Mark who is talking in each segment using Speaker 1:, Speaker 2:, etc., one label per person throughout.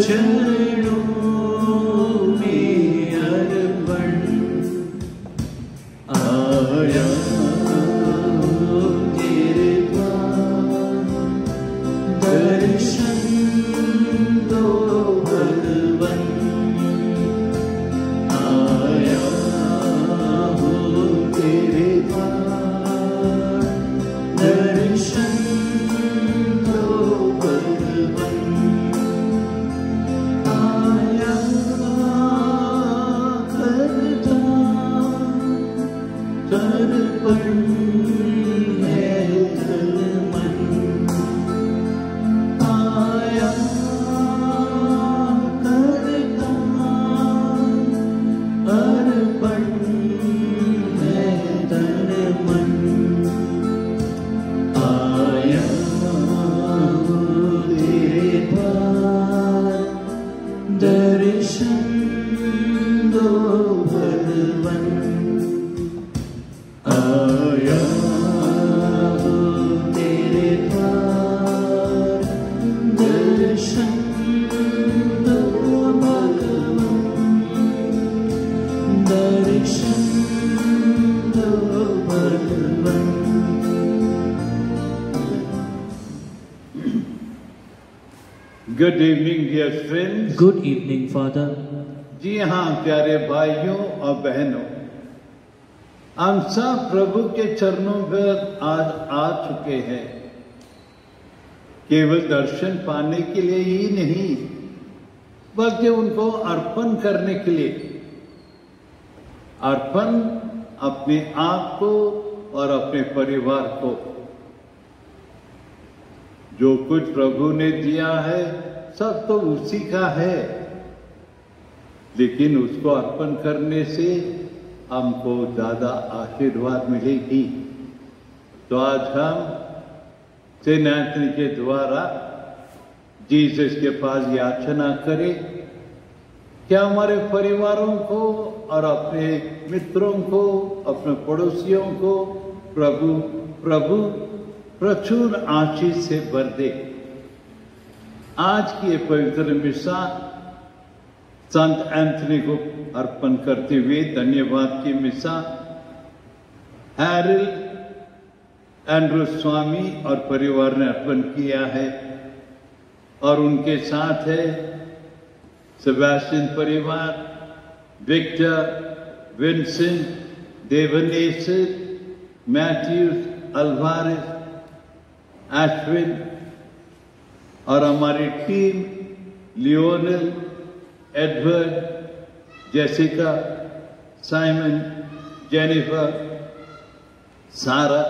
Speaker 1: चरणों में अर्पण आया। तर्पण है तन मन, आया करता अर्पण है तन मन, आया तेरे द्वार दर्शन दो भगवन, आया तेरे द्वार दर्शन दो भगवन, दर्शन दो भगवन।
Speaker 2: Good evening, dear friends.
Speaker 1: Good evening, Father.
Speaker 2: जी हाँ प्यारे भाइयों और बहनों, हम सब प्रभु के चरणों पर आज आ चुके हैं, केवल दर्शन पाने के लिए ही नहीं बल्कि उनको अर्पण करने के लिए। अर्पण अपने आप को और अपने परिवार को। जो कुछ प्रभु ने दिया है सब तो उसी का है, लेकिन उसको अर्पण करने से हमको ज्यादा आशीर्वाद मिलेगी। तो आज हम सेंट एंथनी के द्वारा जीसस के पास याचना करें कि हमारे परिवारों को और अपने मित्रों को, अपने पड़ोसियों को प्रभु प्रचुर आशीष से भर दे। आज की ये पवित्र मिसा संत एंथनी को अर्पण करते हुए धन्यवाद की मिसा हैरिल्ड एंड्रू स्वामी और परिवार ने अर्पण किया है, और उनके साथ है सेबेस्टियन परिवार, Victor, Vincent, देवनेश, Mathews, Alvarez, Ashwin और हमारी team Lionel, Edward, Jessica, Simon, Jennifer, सारा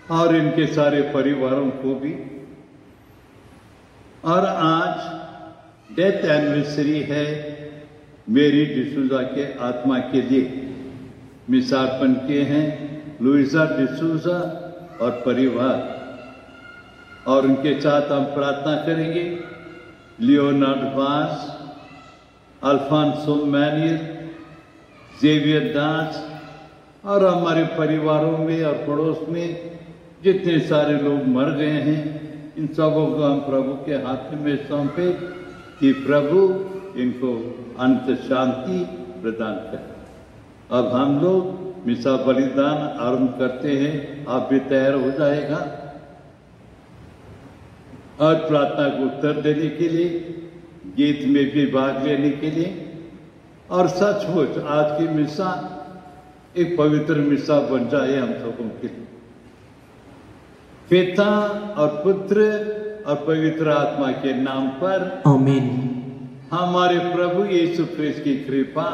Speaker 2: और इनके सारे परिवारों को भी। और आज डेथ एनिवर्सरी है मेरी डिसूजा के आत्मा के लिए। मिसार्पण किए हैं लुइजा डिसूजा और परिवार, और उनके साथ हम प्रार्थना करेंगे लियोनार्ड वास, अल्फांसो मैनियल, जेवियर दास और हमारे परिवारों में और पड़ोस में जितने सारे लोग मर गए हैं, इन सबों को हम प्रभु के हाथ में सौंपे कि प्रभु इनको अंत शांति प्रदान करें। अब हम लोग मिसा बलिदान आरंभ करते हैं। आप भी तैयार हो जाएगा और प्रार्थना को उत्तर देने के लिए, गीत में भी भाग लेने के लिए। और सचमुच आज की मिसा एक पवित्र मिसा बन जाए हम सबों के लिए। पिता और पुत्र और पवित्र आत्मा के नाम पर
Speaker 1: आमीन।
Speaker 2: हमारे प्रभु यीशु ख्रिस्त की कृपा,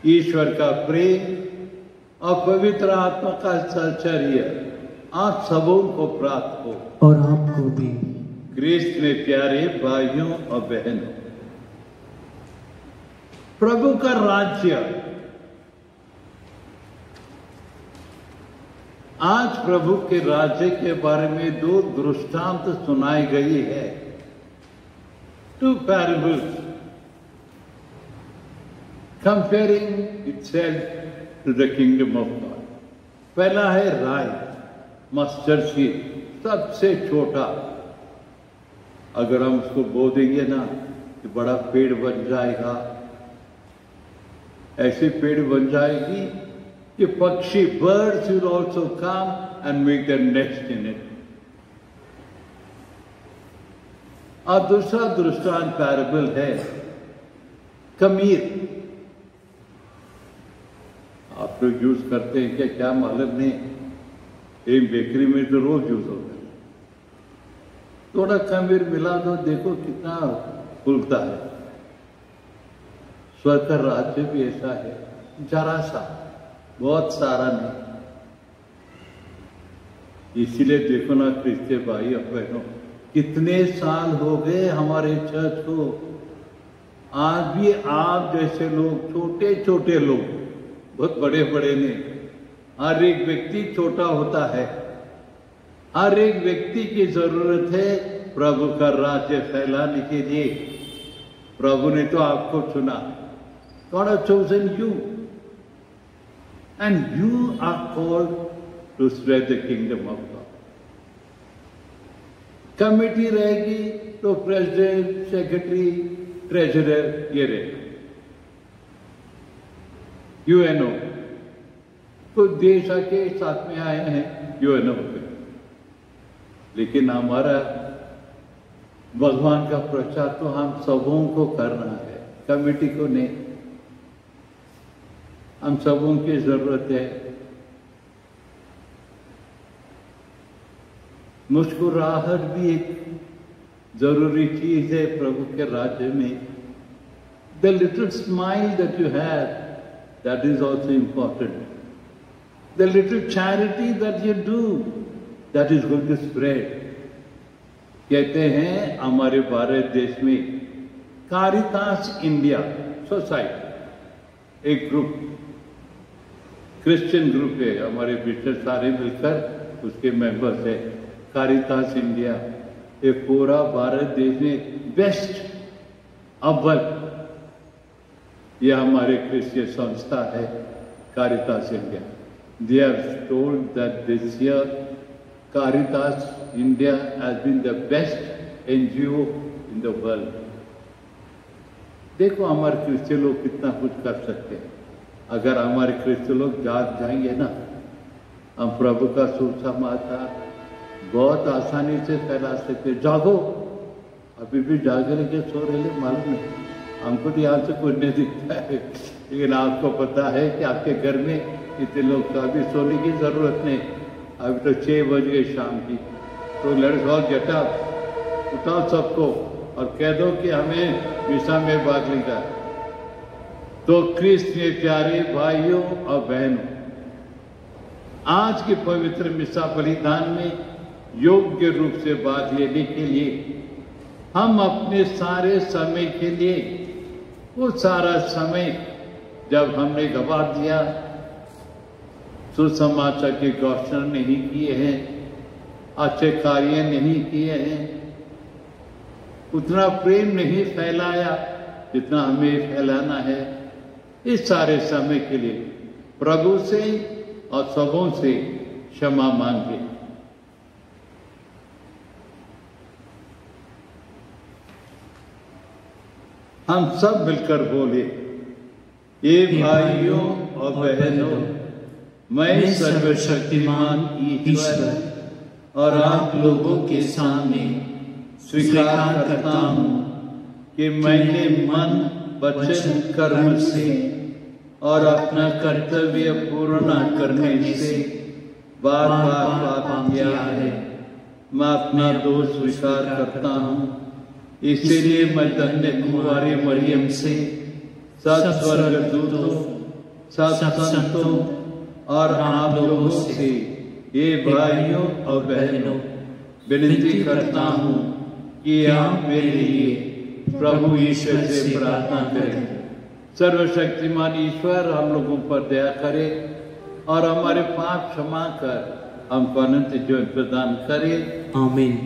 Speaker 2: ईश्वर का प्रेम और पवित्र आत्मा का साहचर्य आप सबों को प्राप्त हो,
Speaker 1: और आपको भी।
Speaker 2: ख्रिस्त में प्यारे भाइयों और बहनों, प्रभु का राज्य। आज प्रभु के राज्य के बारे में दो दृष्टांत सुनाई गई है, two parables comparing itself to the kingdom of God. पहला है राय, मस्टर्ड सीड, सबसे छोटा। अगर हम उसको बो देंगे ना तो बड़ा पेड़ बन जाएगा, ऐसे पेड़ बन जाएगी कि पक्षी, birds will also come and make their nest in it. और दूसरा दृष्टांत पैराबल है खमीर। आप लोग यूज करते हैं क्या, क्या मालूम नहीं, एक बेकरी में तो रोज यूज होता है। थोड़ा खमीर मिला दो, देखो कितना फूलता है। स्वर्ग का राज्य भी ऐसा है, जरा सा बहुत सारा नहीं। इसीलिए देखो ना क्रिश्चियन भाई और बहनों, कितने साल हो गए हमारे चर्च को, आज भी आप जैसे लोग, छोटे छोटे लोग, बहुत बड़े बड़े नहीं, हर एक व्यक्ति छोटा होता है। हर एक व्यक्ति की जरूरत है प्रभु का राज्य फैलाने के लिए। प्रभु ने तो आपको चुना, God has chosen you, and you are called to spread the kingdom of God. Committee रहेगी तो प्रेसिडेंट, सेक्रेटरी, ट्रेजरर ये रहेगा। यूएनओ कुछ देश आके साथ में आए हैं यूएनओ पे, लेकिन हमारा भगवान का प्रचार तो हम सबों को करना है, कमेटी को नहीं। हम सबों की जरूरत है। मुस्कुराहट भी एक जरूरी चीज है प्रभु के राज्य में। The little smile that you have, that is also important. The little charity that you do, that is going to spread. कहते हैं हमारे भारत देश में कारितास इंडिया सोसाइटी, एक ग्रुप, क्रिश्चियन ग्रुप है, हमारे बिशप सारे मिलकर उसके मेंबर्स है। कारितास इंडिया ये पूरा भारत देश में बेस्ट अव्वल, ये हमारे क्रिश्चियन संस्था है Caritas India. They have told that this year Caritas India has been the best NGO in the world. देखो हमारे क्रिश्चियन लोग कितना कुछ कर सकते हैं। अगर हमारे क्रिश्चियन लोग जाग जाएंगे ना, हम प्रभु का सुसमाचार बहुत आसानी से फैला सकते। जागो, अभी भी जाग रहे के सो रहे मालूम नहीं, हमको तो यहाँ से कुछ नहीं दिखता है, लेकिन आपको पता है कि आपके घर में इतने लोग तो अभी सोने की जरूरत नहीं। अभी तो 6 बज गए शाम की, तो लेट्स ऑल गेट अप, उठाओ सबको और कह दो कि हमें मिसा में भाग लेगा। तो क्रिस्त में प्यारे भाइयों और बहनों, आज के पवित्र मिसा बलिदान में योग्य रूप से भाग लेने के लिए हम अपने सारे समय के लिए, वो सारा समय जब हमने गवा दिया, सुसमाचार की घोषणा नहीं किए हैं, अच्छे कार्य नहीं किए हैं, उतना प्रेम नहीं फैलाया जितना हमें फैलाना है, इस सारे समय के लिए प्रभु से और सबों से क्षमा मांगे। हम सब मिलकर बोले, ये भाइयों और बहनों, मैं सर्वशक्तिमान ईश्वर और आप लोगों के सामने स्वीकार करता हूँ कि मैंने मन, वचन, कर्म से और अपना कर्तव्य पूर्ण न करने से बार बार पाप किया है। मैं अपना दोष स्वीकार करता हूँ, इसीलिए मैं धन्य कुंवारी मरियम से, सब स्वर्गदूतों, सब संतों और आप लोगों से, ये भाइयों और बहनों, विनती करता हूँ कि आप मेरे लिए प्रभु ईश्वर से प्रार्थना करें। सर्वशक्तिमान ईश्वर हम लोगों पर दया करे और हमारे पाप क्षमा कर हमको अनंत जीवन प्रदान करे।
Speaker 1: आमीन।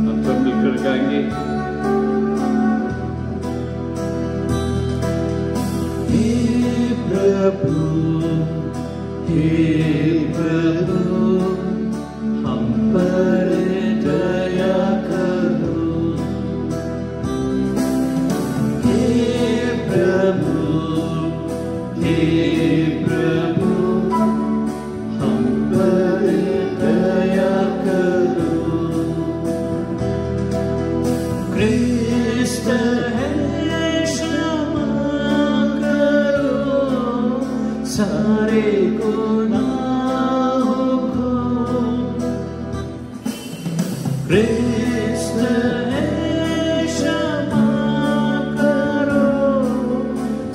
Speaker 2: हम सब मिलकर गाएंगे।
Speaker 1: हे प्रभु, हे प्रभु, हम पर दया करो। हे प्रभु, हे प्रभु, हम पर दया करो। कृष्ण है, क्षमा करो सारे गुनाह कृष्ण है क्षमा करो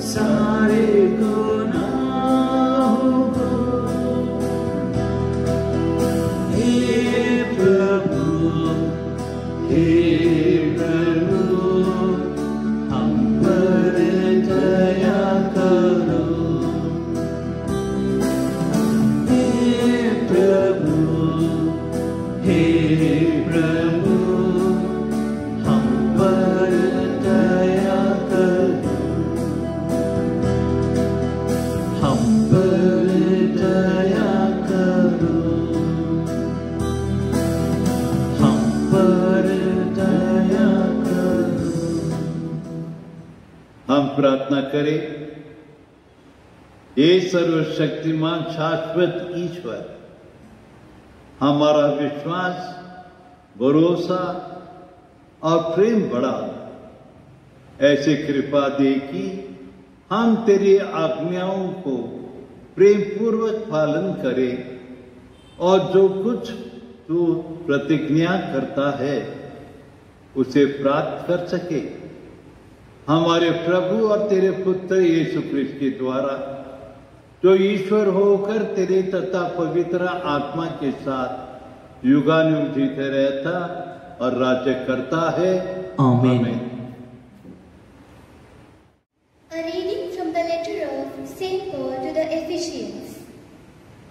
Speaker 1: सारे गुनाहों को। हे प्रभु हम पर दया करो। हे प्रभु हम पर दया करो। हम पर दया करो। हम पर दया करो।
Speaker 2: हम प्रार्थना करें। हे सर्वशक्तिमान शाश्वत ईश्वर, हमारा विश्वास, भरोसा और प्रेम बढ़ा। ऐसे कृपा दे कि हम तेरी आज्ञाओं को प्रेम पूर्वक पालन करें और जो कुछ तू प्रतिज्ञा करता है उसे प्राप्त कर सके। हमारे प्रभु और तेरे पुत्र यीशु क्रिस्त के द्वारा, जो ईश्वर होकर तेरे तथा पवित्र आत्मा के साथ युगानुयुग जीते रहता और राज्य करता है।
Speaker 3: आमीन।
Speaker 4: A reading from the letter of Saint Paul to the Ephesians.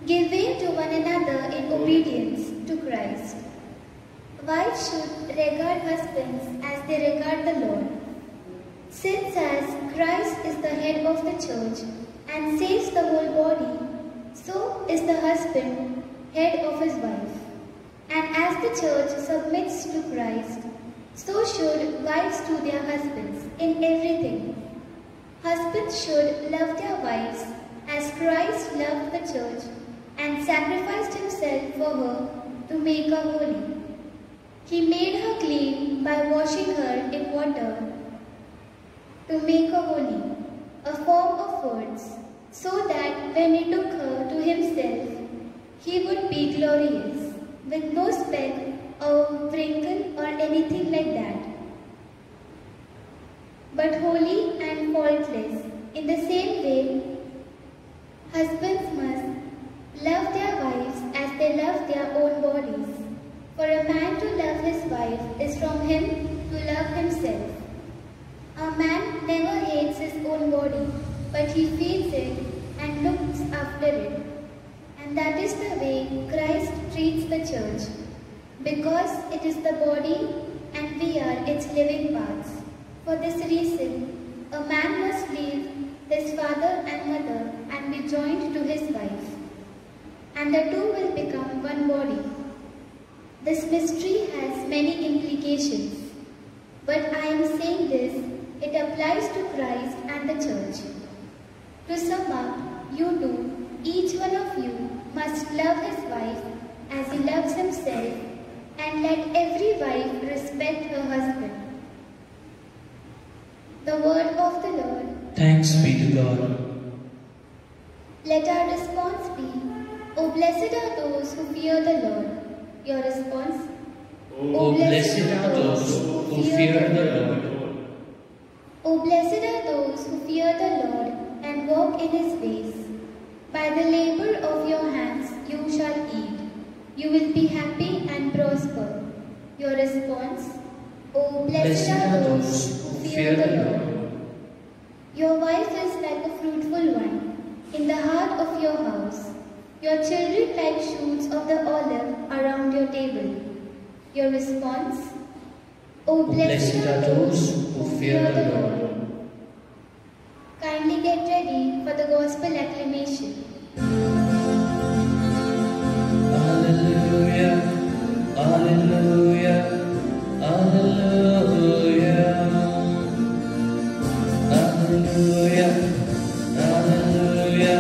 Speaker 4: Give way to one another in obedience to Christ. Wives should regard husbands as they regard the Lord. Since as Christ is the head of the church and saves the whole body, so is the husband head of his wife. And as the church submits to Christ, so should wives to their husbands in everything. Husbands should love their wives as Christ loved the church and sacrificed himself for her to make her holy. He made her clean by washing her in water to make her holy, a form of words, so that when he took her to himself, he would be glorious, with no speck or wrinkle or anything like that, but holy and faultless. In the same way, husbands must love their wives as they love their own bodies. For a man to love his wife is from him to love himself. A man never hates his own body, but he feeds it and looks after it. And that is the way Christ treats the church, because it is the body and we are its living parts. For this reason, a man must leave his father and mother and be joined to his wife, and the two will become one body. This mystery has many implications, but I am saying this, it applies to Christ and the church. To sum up, you too, each one of you must love his wife as he loves himself, and let every wife respect her husband. The word of the Lord.
Speaker 3: Thanks be to God.
Speaker 4: Let our response be, O blessed are those who fear the Lord. Your response?
Speaker 3: O blessed are those who fear the Lord.
Speaker 4: O blessed are those who fear the Lord and walk in his ways. By the labor of your hands you shall eat. You will be happy and prosper. Your response? O blessed are those who fear the Lord. Your wife is like a fruitful vine in the heart of your house. Your children like shoots of the olive around your table. Your response? O blessed are those who fear the Lord. Kindly get ready for the gospel acclamation.
Speaker 3: Alleluia, alleluia, alleluia, alleluia, alleluia,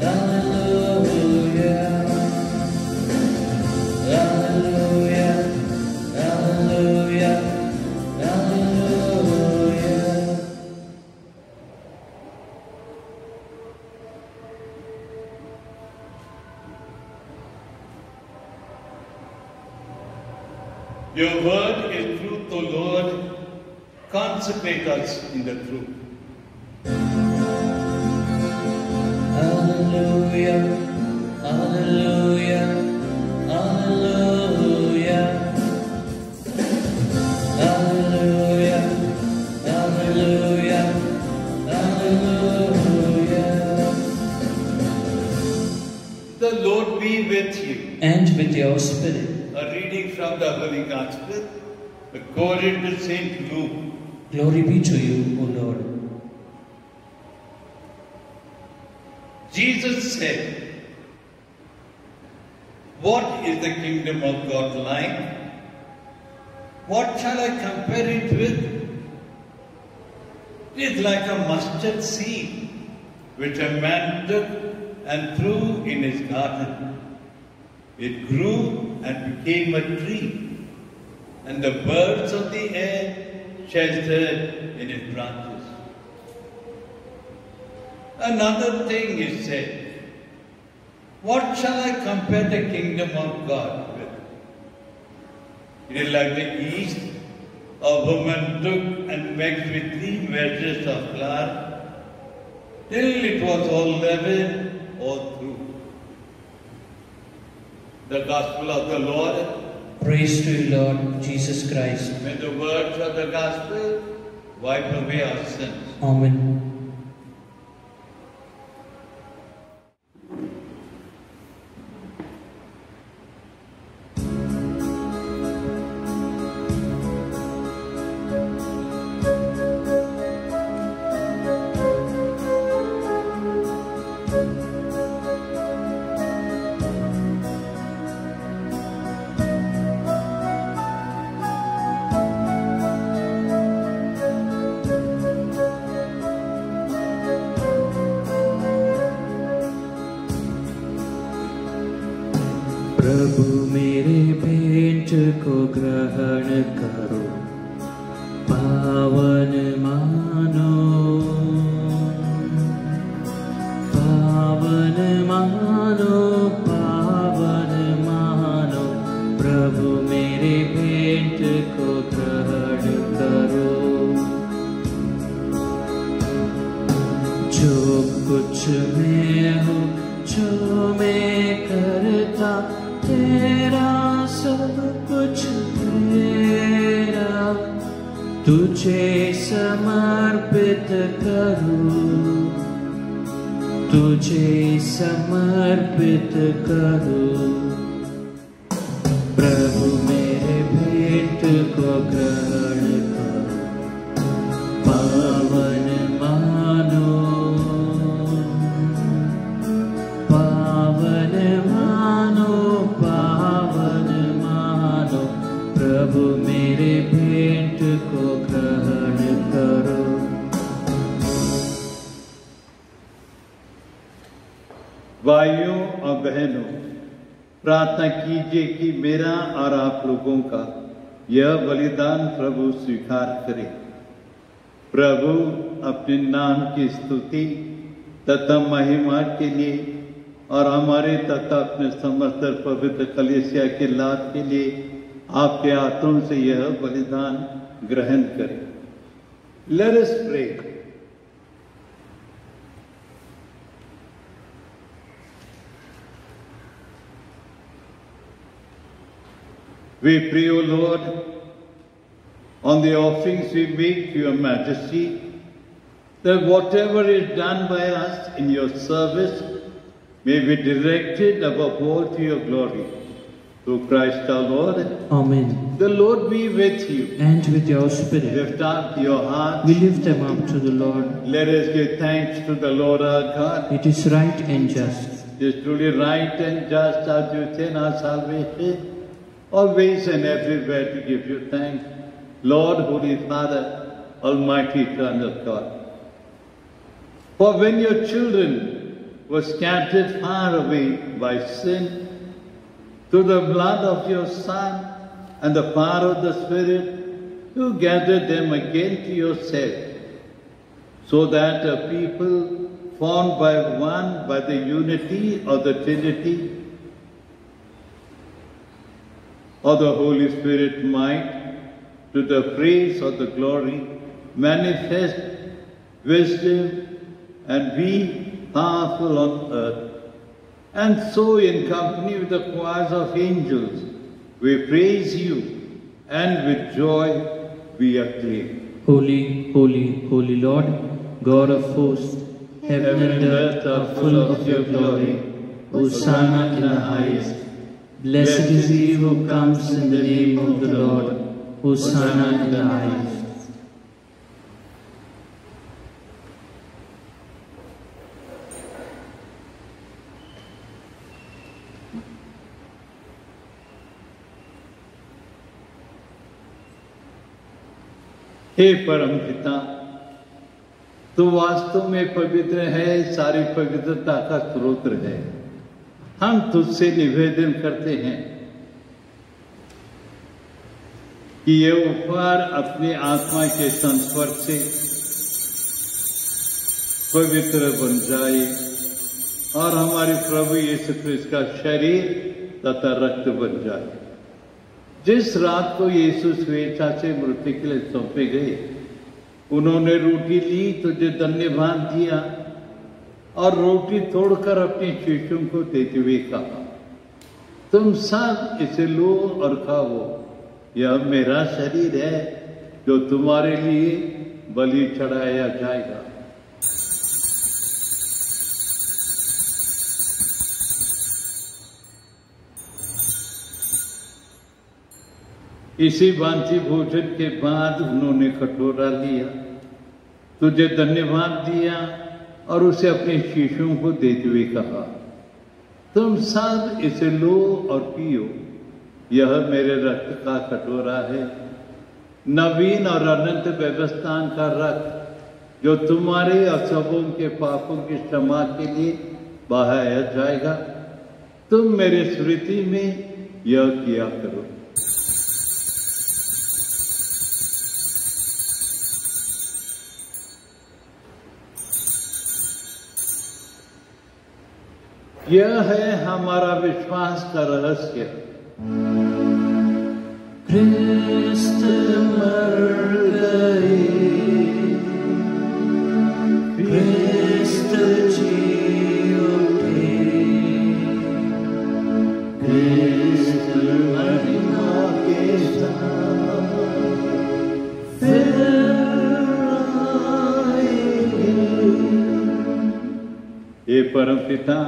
Speaker 3: alleluia, alleluia, alleluia, alleluia.
Speaker 2: Your word is truth, O Lord. Consecrate us in the truth.
Speaker 3: Hallelujah, hallelujah, hallelujah. Hallelujah, hallelujah, hallelujah.
Speaker 2: The Lord be with you.
Speaker 3: And with your spirit.
Speaker 2: A reading from the Holy Gospel according to St. Luke.
Speaker 3: Glory be to you, O Lord.
Speaker 2: Jesus said, "What is the kingdom of God like? What shall I compare it with? It is like a mustard seed which a man took and threw in his garden. It grew and became a tree, and the birds of the air sheltered in its branches." Another thing is said, "What shall I compare the kingdom of God with? It is like the yeast a woman took and mixed with 3 measures of flour till it was all leavened all through." The Gospel of the Lord.
Speaker 3: Praise to you, Lord Jesus Christ.
Speaker 2: May the words of the Gospel wipe away our sins.
Speaker 3: Amen.
Speaker 1: प्रभु मेरे भेंट को ग्रहण करो, पावन मानो, पावन मानो, पावन मानो। प्रभु मेरे भेंट को ग्रहण करो। जो कुछ मैं हूँ, जो मैं करता, तेरा सब कुछ तेरा, तुझे समर्पित करूं, तुझे समर्पित करूं। प्रभु मेरे भेंट को ग्रहण करो, पावन मानो, पावन मानो, पावन मानो। प्रभु मेरे भेंट को ग्रहण करो।
Speaker 2: भाइयों और बहनों, प्रार्थना कीजिए कि मेरा और आप लोगों का यह बलिदान प्रभु स्वीकार करे। प्रभु अपने नाम की स्तुति तथा महिमा के लिए और हमारे तथा अपने समस्त पवित्र कलीसिया के लाभ के लिए आपके हाथों से यह बलिदान ग्रहण करें। Let us pray. We pray, O Lord, on the offerings we make to your majesty, that whatever is done by us in your service may be directed above all to your glory. Through Christ our Lord.
Speaker 1: Amen.
Speaker 2: The Lord be with you.
Speaker 1: And with your spirit.
Speaker 2: Lift up your hearts.
Speaker 1: We lift them up to the Lord.
Speaker 2: Let us give thanks to the Lord our God.
Speaker 1: It is right and just.
Speaker 2: It is truly right and just as you say in our salvation, always and everywhere to give you thanks. Lord, Holy Father, Almighty Eternal God. For when your children were scattered far away by sin, through the blood of your Son and the power of the Spirit, you gathered them again to yourself, so that a people formed by one by the unity of the Trinity of the Holy Spirit might, to the praise of the glory, manifest wisdom and be powerful on earth. And so in company with the choirs of angels, we praise you, and with joy we acclaim.
Speaker 1: Holy, holy, holy Lord, God of hosts, heaven and earth are full of your glory. Hosanna in the highest. Blessed is he who comes in the name of the Lord. Hosanna in the highest.
Speaker 2: हे परम पिता, तू वास्तव में पवित्र है, सारी पवित्रता का स्रोत है। हम तुझसे निवेदन करते हैं कि ये उपहार अपनी आत्मा के संस्पर्श से पवित्र बन जाए और हमारे प्रभु यीशु क्रिस्त का शरीर तथा रक्त बन जाए। जिस रात को यीशु स्वेच्छा से मृत्यु के लिए सौंपे गए, उन्होंने रोटी ली, तुझे धन्यवाद दिया और रोटी तोड़कर अपने शिष्यों को देते हुए कहा, तुम सब इसे लो और खाओ, यह मेरा शरीर है जो तुम्हारे लिए बलि चढ़ाया जाएगा। इसी भांति भोजन के बाद उन्होंने कटोरा लिया, तुझे धन्यवाद दिया और उसे अपने शिष्यों को देते हुए कहा, तुम सब इसे लो और पियो, यह मेरे रक्त का कटोरा है, नवीन और अनंत व्यवस्थान का रक्त, जो तुम्हारे और सबों के पापों की क्षमा के लिए बहाया जाएगा। तुम मेरे स्मृति में यह किया करो। यह है हमारा विश्वास का रहस्य।
Speaker 1: क्रिस्त मर गए, क्रिस्त जी उठे, क्रिस्त महिमा के साथ फिर आएंगे।
Speaker 2: हे परम पिता,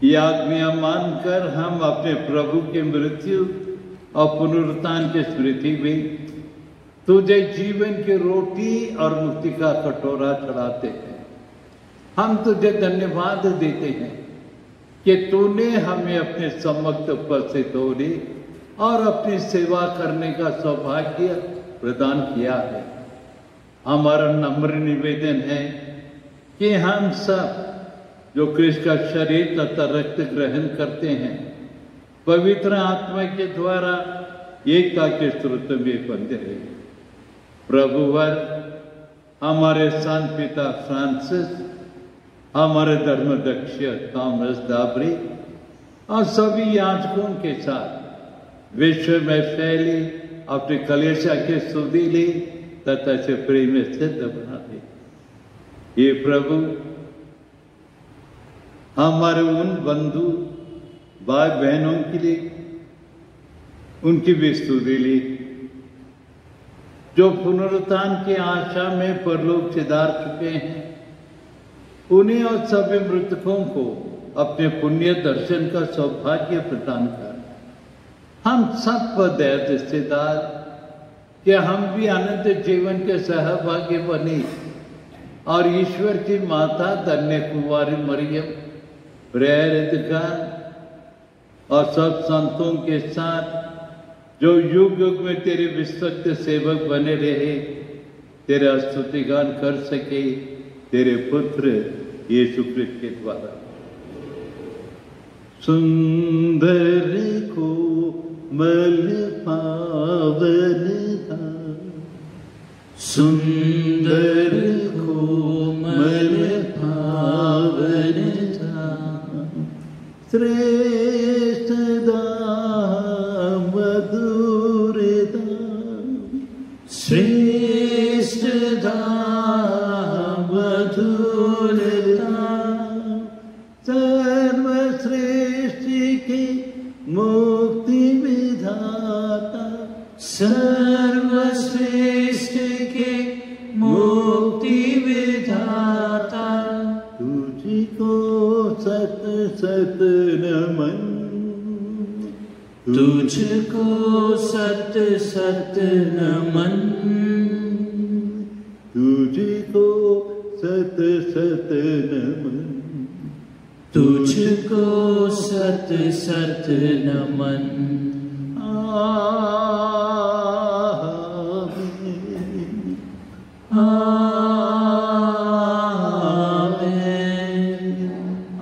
Speaker 2: ये आज्ञा मानकर हम अपने प्रभु के मृत्यु और पुनरुत्थान की स्मृति में तुझे जीवन की रोटी और मुक्ति का कटोरा चढ़ाते हैं। हम तुझे धन्यवाद देते हैं कि तूने हमें अपने सम्मुख उपस्थित होने और अपनी सेवा करने का सौभाग्य प्रदान किया है। हमारा नम्र निवेदन है कि हम सब जो कृष्ण का शरीर तथा रक्त ग्रहण करते हैं, पवित्र आत्मा के द्वारा एकता के स्रोत में बंधे रहे। प्रभुवर हमारे संत पिता फ्रांसिस, हमारे धर्मदक्ष थॉमस दाबरी और सभी याजकों के साथ विश्व में फैली अपने कलेशा के सुधीले तथा से प्रेम सिद्ध बना दे। ये प्रभु हमारे उन बंधु भाई बहनों के लिए उनकी भी स्तुति ली जो पुनरुत्थान की आशा में परलोक सिधार चुके हैं। उन्हें और सभी मृतकों को अपने पुण्य दर्शन का सौभाग्य प्रदान कर हम सब पर दया रिश्तेदार कि हम भी अनंत जीवन के सहभागी बने और ईश्वर की माता धन्य कुंवारी मरियम, प्रेरितगण और सब संतों के साथ जो युग युग में तेरे विश्वस्त सेवक बने रहे, तेरा स्तुतिगान कर सके तेरे पुत्र यीशु क्रिस्त के द्वारा। सुंदर को मल पावन था, सुंदर को मल पावन था, श्रेष्ठ दान मधुर दाम,
Speaker 1: श्रेष्ठ दाम मधुर दाम,
Speaker 2: सर्वश्रेष्ठ के मुक्ति विधाता,
Speaker 1: सर्वश्रेष्ठ के मुक्ति विधाता,
Speaker 2: तुझको सत सत नमन,
Speaker 1: तुझको सत सत नमन,
Speaker 2: तुझको सत सत नमन,
Speaker 1: तुझको सत सत नमन।
Speaker 2: आमीन।
Speaker 1: आमीन।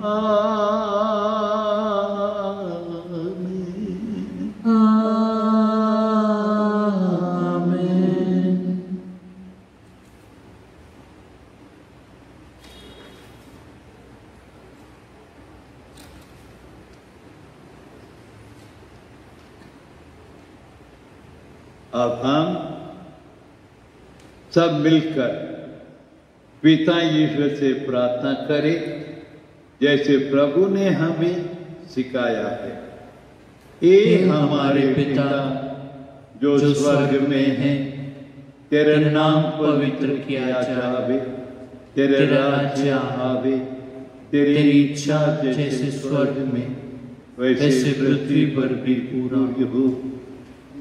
Speaker 2: आमीन।
Speaker 1: आमीन।
Speaker 2: अब हम सब मिलकर पिता ईश्वर से प्रार्थना करें जैसे प्रभु ने हमें सिखाया है। हे हमारे पिता जो स्वर्ग में है, तेरा नाम पवित्र किया जावे, तेरा राज्य आवे, तेरी इच्छा जैसे स्वर्ग में वैसे पृथ्वी पर भी पूरा हो।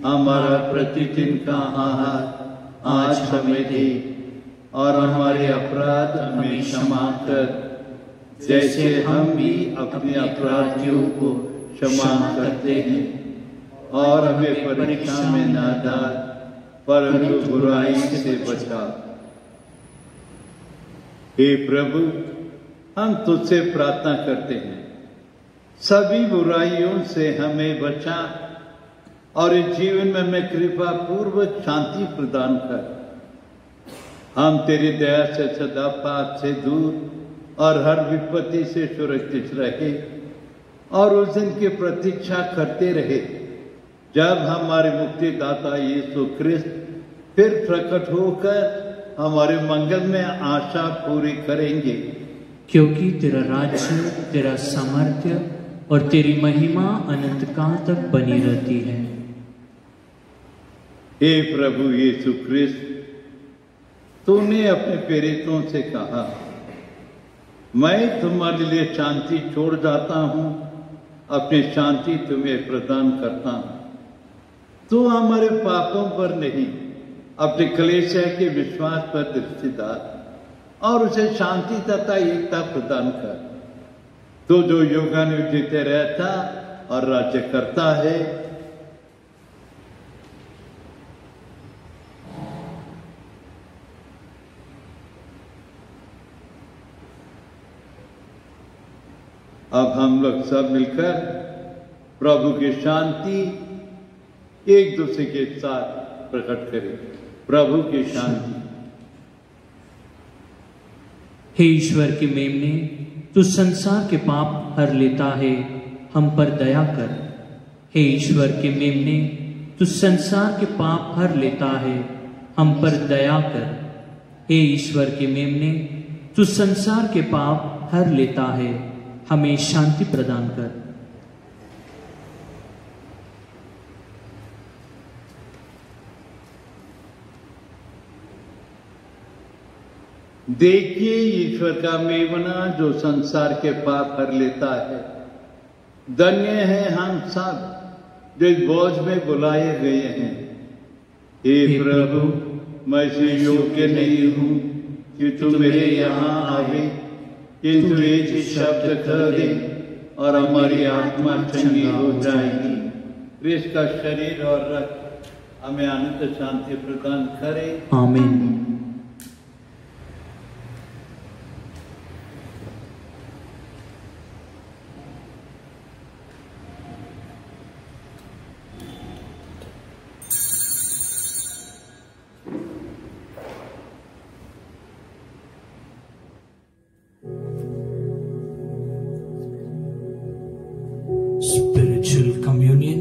Speaker 2: हमारा प्रतिदिन का आहार आज हमें दे, और हमारे अपराध हमें क्षमा कर, जैसे हम भी अपने अपराधियों को क्षमा करते हैं, और हमें परीक्षा में न डाल, परंतु बुराई से बचा। हे प्रभु, हम तुझसे प्रार्थना करते हैं, सभी बुराइयों से हमें बचा और इस जीवन में हमें कृपा पूर्वक शांति प्रदान कर। हम तेरी दया से सदा पाप से दूर और हर विपत्ति से सुरक्षित रहे, और उस दिन की प्रतीक्षा करते रहे जब हमारे मुक्तिदाता यीशु क्रिस्त फिर प्रकट होकर हमारे मंगल में आशा पूरी करेंगे।
Speaker 1: क्योंकि तेरा राज्य, तेरा सामर्थ्य और तेरी महिमा अनंत काल तक बनी रहती है।
Speaker 2: हे प्रभु यीशु क्रिस्त, तूने अपने प्रेरितों से कहा, मैं तुम्हारे लिए शांति छोड़ जाता हूं, अपनी शांति तुम्हें प्रदान करता हूं। तू हमारे पापों पर नहीं, अपने कलीसिया के विश्वास पर दृष्टि डाल और उसे शांति तथा एकता प्रदान कर। तू जो युगानुयुग रहता और राज्य करता है, अब हम लोग सब मिलकर प्रभु की शांति एक दूसरे के साथ प्रकट करें। प्रभु की शांति।
Speaker 1: हे ईश्वर के मेमने, तू संसार के पाप हर लेता है, हम पर दया कर। हे ईश्वर के मेमने, तू संसार के पाप हर लेता है, हम पर दया कर। हे ईश्वर के मेमने, तू संसार के पाप हर लेता है, हमें शांति प्रदान कर।
Speaker 2: देखिए ईश्वर का मेमना जो संसार के पाप हर लेता है। धन्य है हम सब जो इस बोझ में बुलाए गए हैं। हे प्रभु, मैं से योग्य नहीं हूं कि तू मेरे यहाँ आवे, किंतु एक शब्द कह दे और हमारी आत्मा चंगी हो जाएगी। क्रिस्त का शरीर और रक्त हमें अनंत शांति प्रदान करे।
Speaker 1: आमीन। Spiritual communion.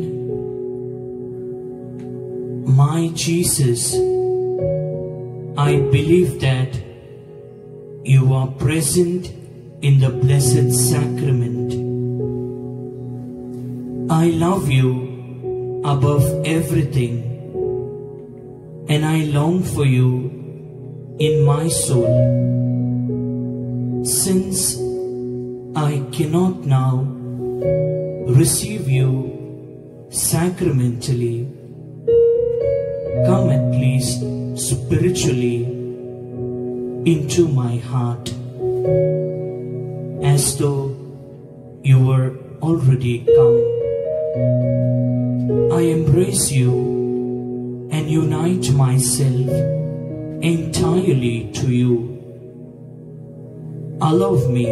Speaker 1: My Jesus, I believe that you are present in the Blessed Sacrament. I love you above everything, and I long for you in my soul. Since I cannot now receive you sacramentally, come at least spiritually into my heart, as though you were already come. I embrace you and unite myself entirely to you. Allow me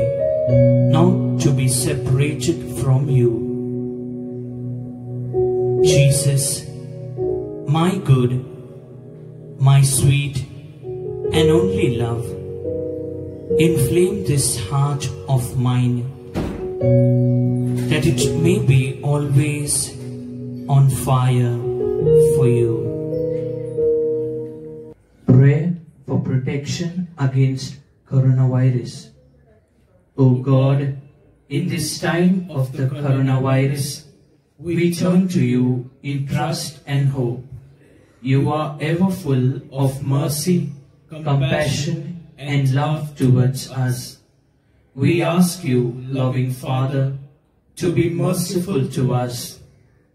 Speaker 1: not to be separated from you. Jesus, my good, my sweet and only love, inflame this heart of mine, that it may be always on fire for you. Pray for protection against coronavirus. O God, in this time of the coronavirus, we turn to you in trust and hope. You are ever full of mercy, compassion, and love towards us. We ask you, loving Father, to be merciful to us,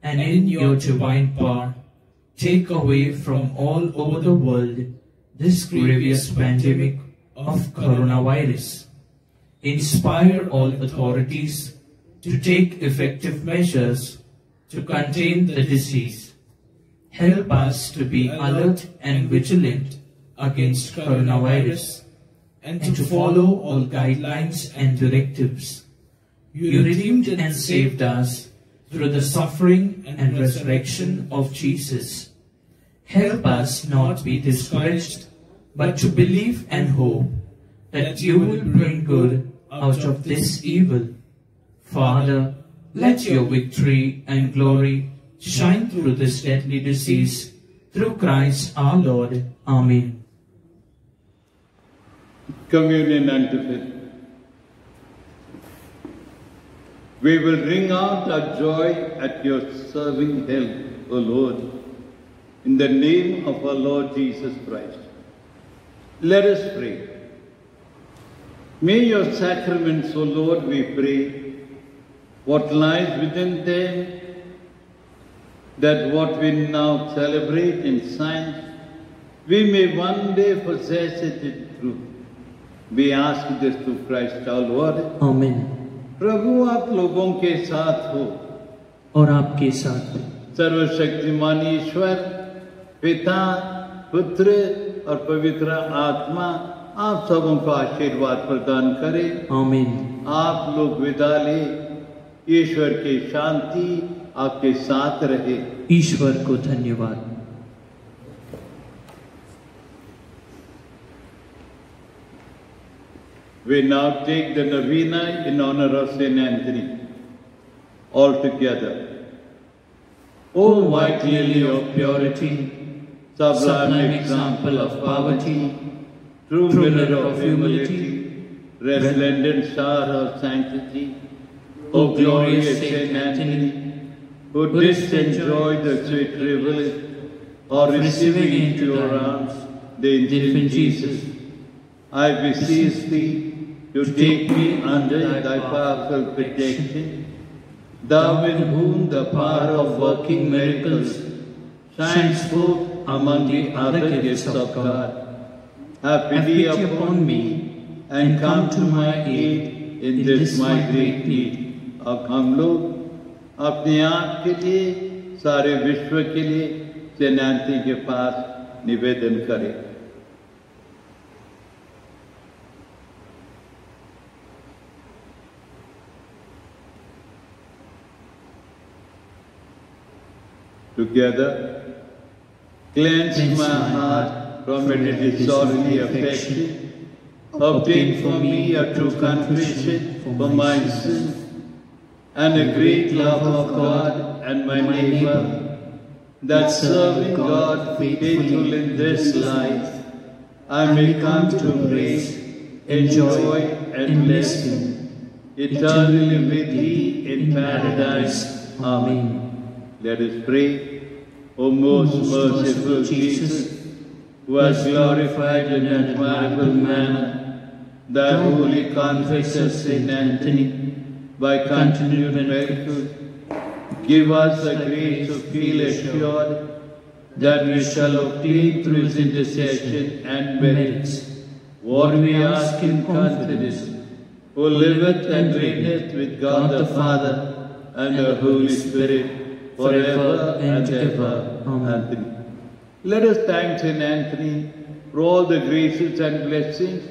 Speaker 1: and in your divine power, take away from all over the world this grievous pandemic of coronavirus. Inspire all authorities to take effective measures to contain the disease. Help us to be alert and vigilant against coronavirus, and to follow all guidelines and directives. You redeemed and saved us through the suffering and resurrection of Jesus. Help us not be discouraged, but to believe and hope that you will bring good out of this evil. Father, let your victory and glory shine through this deadly disease, through Christ our Lord. Amen.
Speaker 2: Communion unto faith. We will ring out our joy at your serving help, O Lord, in the name of our Lord Jesus Christ. Let us pray. May your sacraments, O Lord, we pray, what lies within them, that what we now celebrate in science, we may one day possess it in truth. We ask this through Christ our Lord.
Speaker 1: Amen.
Speaker 2: प्रभु आप लोगों के साथ हो
Speaker 1: और आपके साथ
Speaker 2: सर्वशक्तिमान ईश्वर पिता पुत्र और पवित्र आत्मा आप सबों को आशीर्वाद प्रदान करे।
Speaker 1: आमीन।
Speaker 2: आप लोग विदा ले, ईश्वर की शांति आपके साथ रहे।
Speaker 1: ईश्वर को धन्यवाद।
Speaker 2: We now take the novena in honor of Saint Anthony. All together.
Speaker 1: O white lily of purity, sublime example of poverty,
Speaker 2: true mirror of humility, resplendent star of sanctity, O glorious Saint Anthony, who didst enjoy the sweet privilege of receiving into your arms the infant Jesus, I beseech thee to take me under thy powerful protection, thou in whom the power of working miracles shines forth among the other gifts of God. Have pity upon me and come to my aid in this my great need. अब हम लोग अपने आप के लिए, सारे विश्व के लिए सेंट एंथनी के पास निवेदन करें। Together, cleanse my heart from any disorderly affection, obtain for me a true contrition for my sins, and a great love of God and my neighbor. that serving God faithful in this life, I may come to embrace, enjoy, and bless Him eternally with Thee in paradise. Amen. Let us pray. O most merciful Jesus, who has glorified in an admirable manner Thy holy confessor Saint Anthony by continued miracles, give us the grace to feel assured that we shall obtain through His intercession and merits what we ask in confidence, who liveth and reigneth with God the Father and the Holy Spirit, forever and ever. Amen. Let us thank Saint Anthony for all the graces and blessings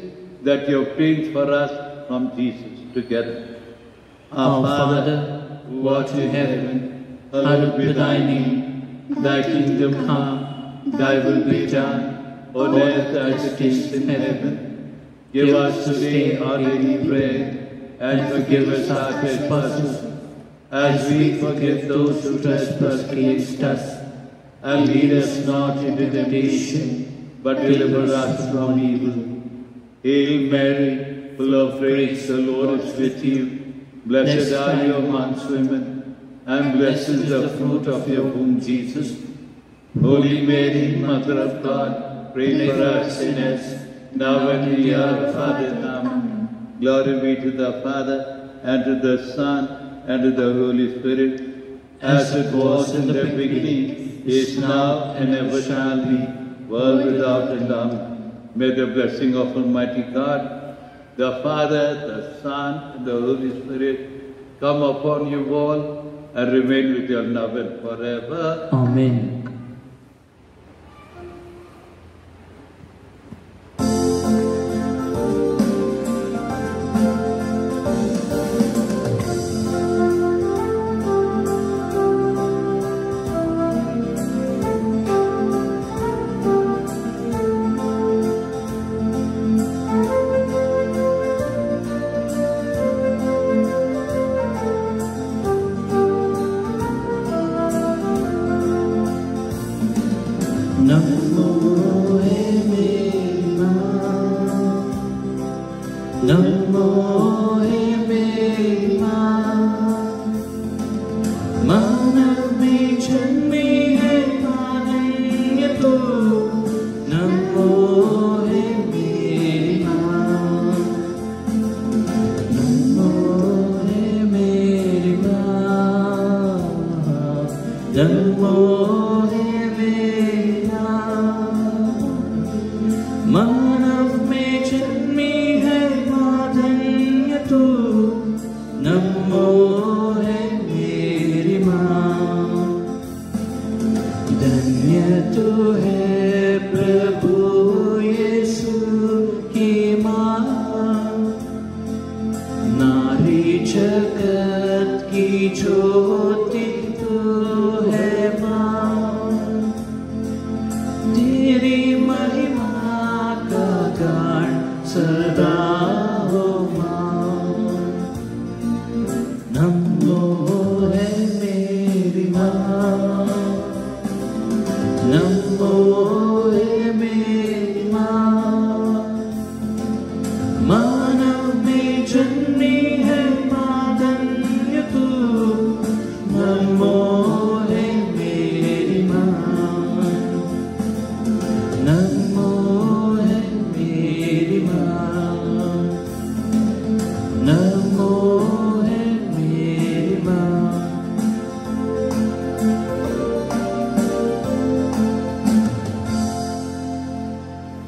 Speaker 2: that He obtained for us from Jesus together.
Speaker 1: Our Father, who art in heaven, hallowed be Thy name. Thy kingdom come, Thy will be done, on earth as it is in heaven. Give us today our daily bread, and forgive us our trespasses, as we forgive those who trespass against us. And lead us not into temptation, but deliver us from evil. Hail Mary, full of grace, the Lord is with you. Blessed are you amongst women, and blessed is the fruit of your womb, Jesus. Holy Mary, Mother of God, pray for us sinners, now and in the hour of our death. Amen. Glory be to the Father, and to the Son, and to the Holy Spirit, as it was in the beginning, is now, and ever shall be, world without end. Amen. May the blessing of Almighty God, the Father, the Son, and the Holy Spirit come upon you all and remain with you now and forever. Amen.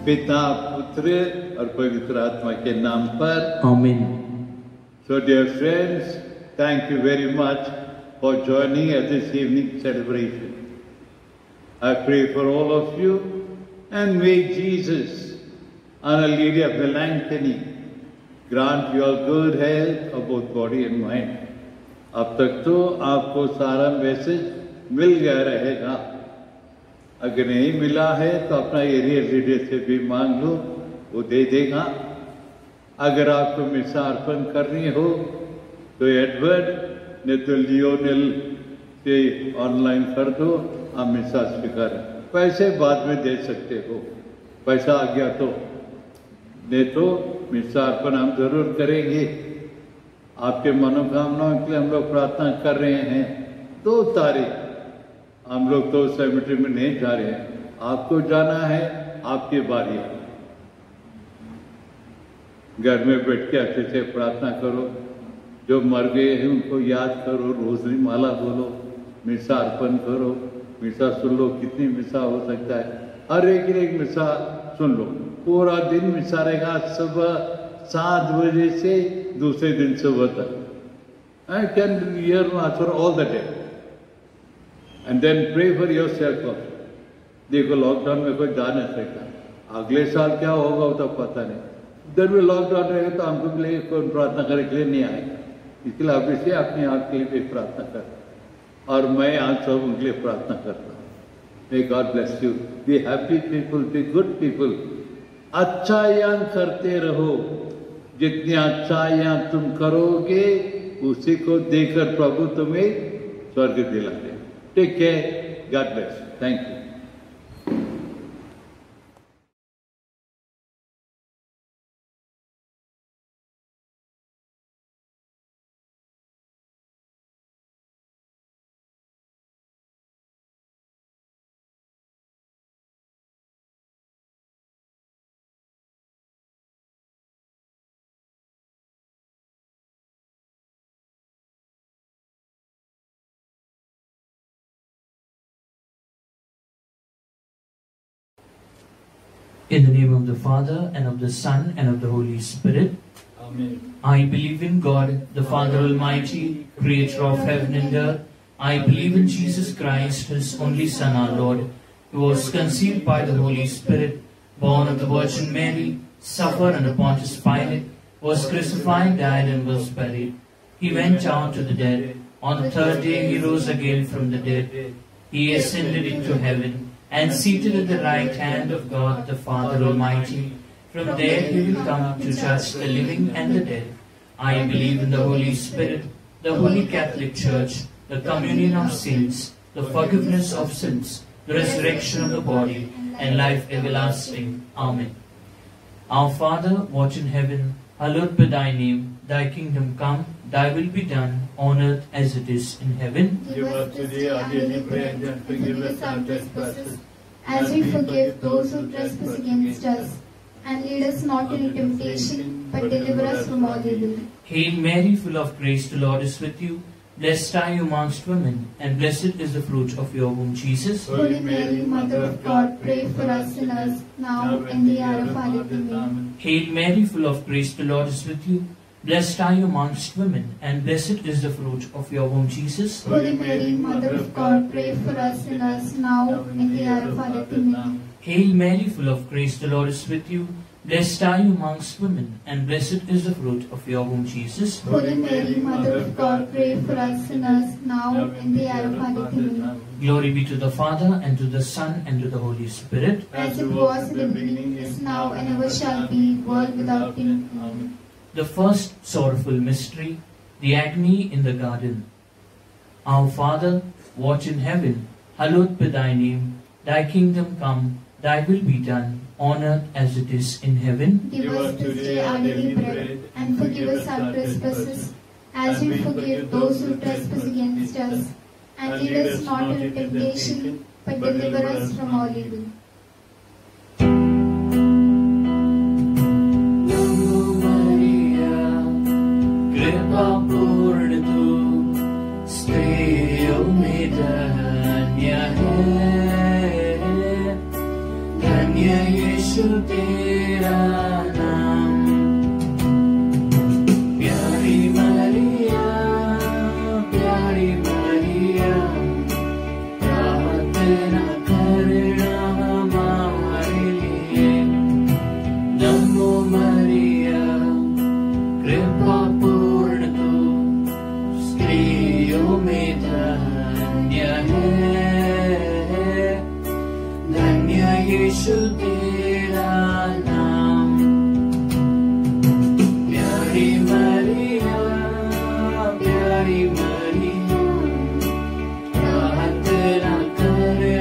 Speaker 2: पिता, पुत्र और पवित्र आत्मा के नाम पर
Speaker 1: Amen.
Speaker 2: So dear friends, thank you very much for joining at this evening celebration. I pray for all of you, and may Jesus, Our Lady of Melanchthony, grant you all good health of both body and mind. अब तक तो आपको सारा message मिल गया रहेगा. अगर नहीं मिला है तो अपना एरिया लीडर से भी मांग लो, वो दे देगा. अगर आपको मिसार्पण करनी हो तो एडवर्ड ने तो लियोनेल से ऑनलाइन कर दो, आप मिसा स्वीकार, पैसे बाद में दे सकते हो, पैसा आ गया तो नहीं तो मिसा अर्पण हम जरूर करेंगे। आपके मनोकामनाओं के लिए हम लोग प्रार्थना कर रहे हैं। 2 तारीख हम लोग तो सेमेट्री में नहीं जा रहे हैं, आपको जाना है, आपकी बारी है। घर में बैठ के अच्छे से प्रार्थना करो, जो मर गए हैं उनको याद करो, रोजरी माला बोलो, मिसा अर्पण करो, मिसा सुन लो। कितनी मिसा हो सकता है, हर एक मिसा सुन लो। पूरा दिन मिसा रहेगा, सुबह 7 बजे से दूसरे दिन सुबह तक। I can hear for all the day and then pray for yourself also. देखो लॉकडाउन में कोई जा नहीं सकता, अगले साल क्या होगा वो तो पता नहीं। इधर भी लॉकडाउन रहेगा तो हमको के लिए कोई प्रार्थना करने के लिए नहीं आएगा, इसके लिए अभी से अपने आप के लिए भी प्रार्थना कर, और मैं आज सब उनके लिए प्रार्थना करता हूँ। May God bless you. Be happy people, be good people. अच्छाइयाँ करते रहो, जितनी अच्छाइयाँ तुम करोगे उसी को देकर प्रभु तुम्हें स्वर्ग दिलाते। Take care, God bless, thank you.
Speaker 1: In the name of the Father, and of the Son, and of the Holy Spirit.
Speaker 2: Amen.
Speaker 1: I believe in God, the Father Almighty, creator of heaven and earth. I believe in Jesus Christ, His only Son, our Lord, who was conceived by the Holy Spirit, born of the Virgin Mary, suffered under Pontius Pilate, was crucified, died, and was buried. He went down to the dead. On the 3rd day He rose again from the dead. He ascended into heaven, and seated at the right hand of God the Father Almighty. From there He will come to judge the living and the dead. I believe in the Holy Spirit, the Holy Catholic Church, the communion of saints, the forgiveness of sins, the resurrection of the body, and life everlasting. Amen. Our Father, who art in heaven, hallowed be thy name. Thy kingdom come, thy will be done, on earth as it is in heaven.
Speaker 5: Give us today our daily bread, and forgive us our trespasses, as we forgive those who trespass against us. And lead us not into temptation, but deliver us from all evil.
Speaker 1: Hail Mary, full of grace, the Lord is with you. Blessed are you amongst women, and blessed is the fruit of your womb, Jesus.
Speaker 5: Holy Mary, Mother of God, pray for us sinners, now and the hour of our death. Amen.
Speaker 1: Hail Mary, full of grace, the Lord is with you. Blessed are you amongst women, and blessed is the fruit of your womb, Jesus.
Speaker 5: Holy Mary, Mother of God, pray for us sinners, now and the hour of our death. Amen.
Speaker 1: Hail Mary, full of grace, the Lord is with you. Blessed are you amongst women, and blessed is the fruit of your womb, Jesus.
Speaker 5: Holy Mary, Mother of God, pray for us sinners, now and the hour of our death. Amen.
Speaker 1: Glory be to the Father, and to the Son, and to the Holy Spirit.
Speaker 5: As it was in the beginning, is now, and ever shall be, world without end. Amen.
Speaker 1: The first sorrowful mystery, the agony in the garden. Our Father, who art in heaven, hallowed be thy name. Thy kingdom come, thy will be done, on earth as it is in heaven.
Speaker 5: Give us today our daily bread, and forgive us our trespasses, as we forgive those who trespass against us. And lead us not into temptation, but deliver us from all evil.
Speaker 1: Kripapurna tu, striyo mein dhanya hai, dhanya Yeshu tera naam. Pyari Maria, प्रार्थना करना हमारे लिए। नमो मरिया, कृपा पूर्ण तू, स्त्रियों में धन्य है, धन्य यीशु तेरा नाम। प्यारी मरिया, प्यारी मरिया, प्रार्थना करना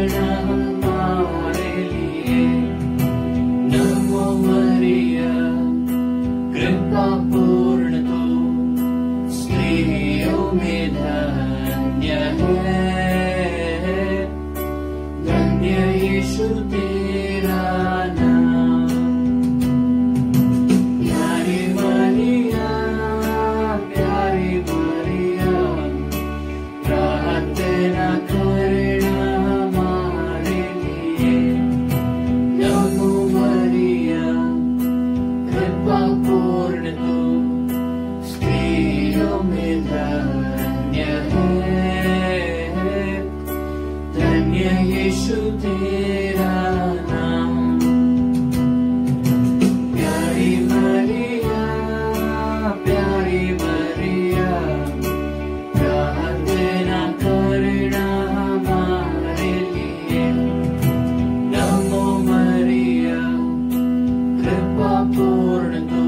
Speaker 1: यीशु तेरा नाम। प्यारी मरिया, प्यारी मरिया, प्रार्थना करना हमारे लिए। नमो मरिया, कृपा पूर्ण तू, स्त्रियों में धन्य है, धन्य यीशु तेरा नाम। प्यारी मरिया, प्यारी मरिया, प्रार्थना करना हमारे लिए। नमो मरिया, कृपा पूर्ण तू,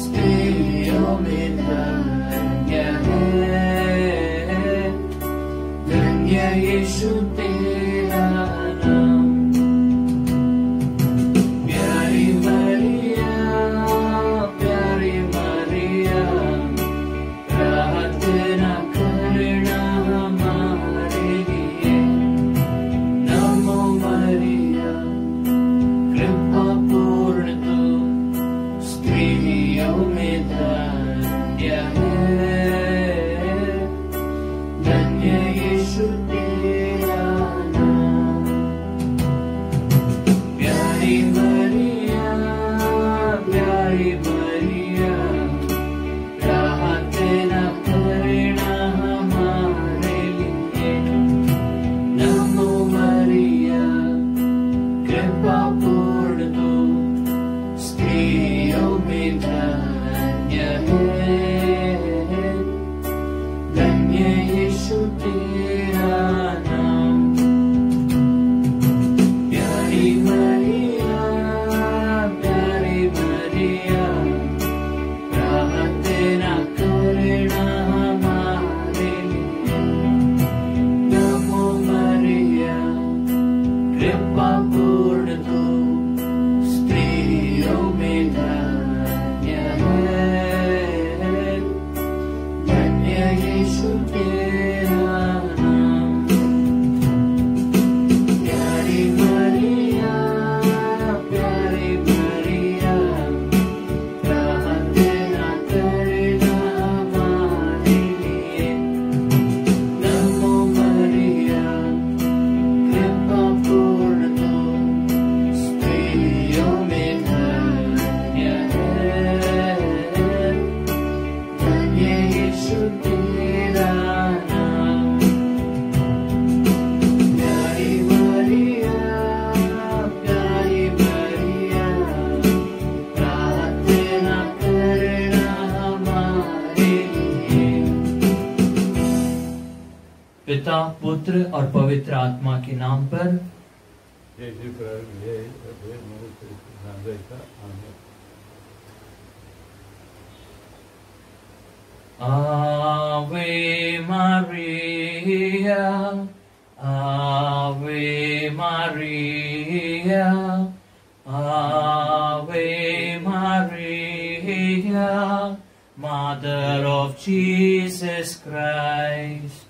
Speaker 1: स्त्रियों में धन्य है, धन्य यीशु तेरा नाम। प्यारी मरिया, प्यारी मरिया, प्रार्थना करना हमारे लिए। नमो मरिया, कृपा पूर्ण तू, स्त्रियों में धन्य है, धन्य यीशु तेरा नाम। प्यारी मरिया, प्यारी मरिया, प्रार्थना करना हमारे लिए। नमो मरिया, कृपा पूर्ण तू, स्त्रियों में धन्य है, धन्य यीशु तेरा नाम। प्यारी मरिया, प्यारी मरिया, प्रार्थना करना हमारे लिए। नमो मरिया, कृपा पूर्ण तू, स्त्रियों में धन्य है, धन्य यीशु तेरा नाम। प्यारी मरिया, प्यारी मरिया, प्रार्थना करना हमारे लिए। नमो मरिया, कृपा पूर्ण तू, स्त्रियों में धन्य है, धन्य यीशु तेरा नाम। प्यारी मरिया, प्यारी मरिया, प्रार्थना करना हमारे लिए। पिता, पुत्र और पवित्र आत्मा के नाम पर। Ave Maria, Ave Maria, Ave Maria, Mother of Jesus Christ.